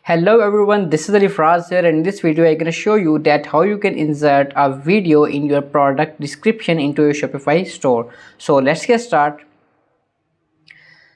Hello everyone, this is Alifraz here, and in this video I'm going to show you that how you can insert a video in your product description into your Shopify store. So let's get started.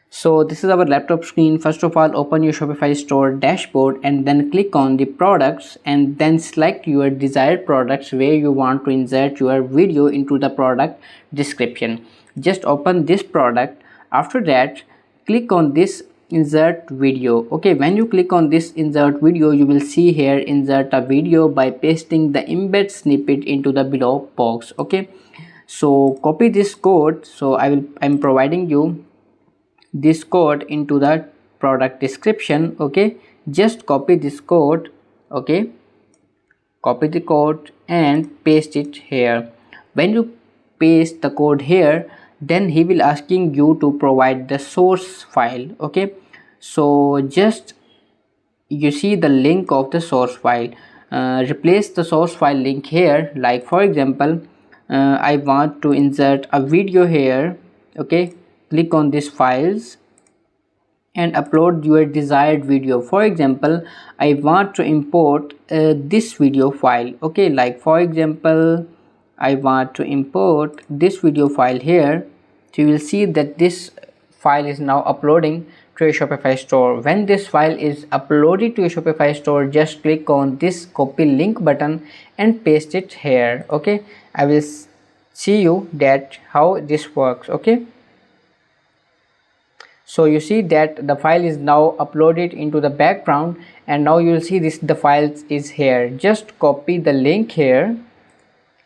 So this is our laptop screen. First of all, open your Shopify store dashboard and then click on the products and then select your desired products where you want to insert your video into the product description. Just open this product. After that, click on this insert video. Okay, when you click on this insert video, you will see here insert a video by pasting the embed snippet into the below box. Okay, so copy this code. So I'm providing you this code into the product description. Okay, just copy this code. Okay, copy the code and paste it here. When you paste the code here, then he will asking you to provide the source file. Okay, so just you see the link of the source file. Replace the source file link here. Like for example, I want to insert a video here. Okay, click on these files and upload your desired video. For example, I want to import this video file. Okay, like for example, I want to import this video file here. So you will see that this file is now uploading to your Shopify store. When this file is uploaded to your Shopify store, just click on this copy link button and paste it here. Okay, I will see you that how this works. Okay, so you see that the file is now uploaded into the background, and now you will see this the files is here. Just copy the link here.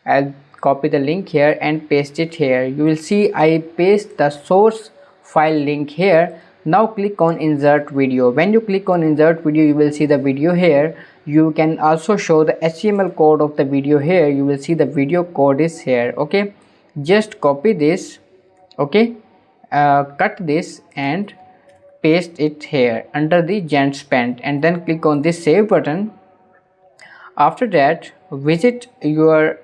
I'll copy the link here and paste it here. You will see I paste the source file link here. Now click on insert video. When you click on insert video, you will see the video here. You can also show the HTML code of the video here. You will see the video code is here. Okay, just copy this. Okay, cut this and paste it here under the gent spent, and then click on this save button. After that, visit your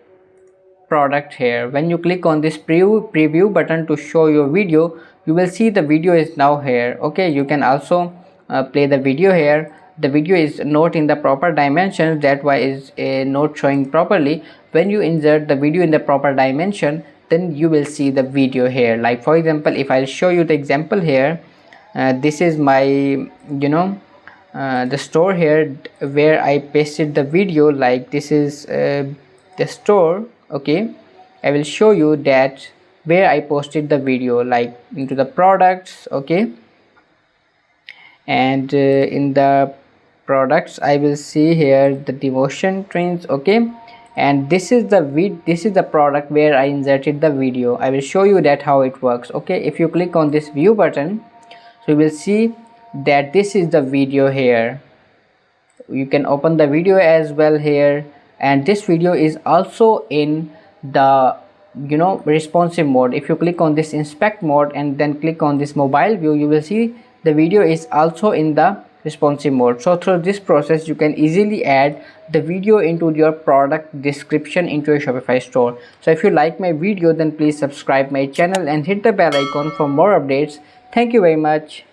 product here. When you click on this preview button to show your video, you will see the video is now here. Okay, you can also play the video here. The video is not in the proper dimensions, that why is not showing properly. When you insert the video in the proper dimension, then you will see the video here. Like for example, if I'll show you the example here, this is my the store here where I pasted the video. Like this is the store. Okay, I will show you that where I posted the video, like into the products. Okay, and in the products I will see here the devotion trends. Okay, and this is the product where I inserted the video. I will show you that how it works. Okay, if you click on this view button, so you will see that this is the video here. You can open the video as well here, and this video is also in the responsive mode. If you click on this inspect mode and then click on this mobile view, you will see the video is also in the responsive mode. So through this process, you can easily add the video into your product description into your Shopify store. So if you like my video, then please subscribe my channel and hit the bell icon for more updates. Thank you very much.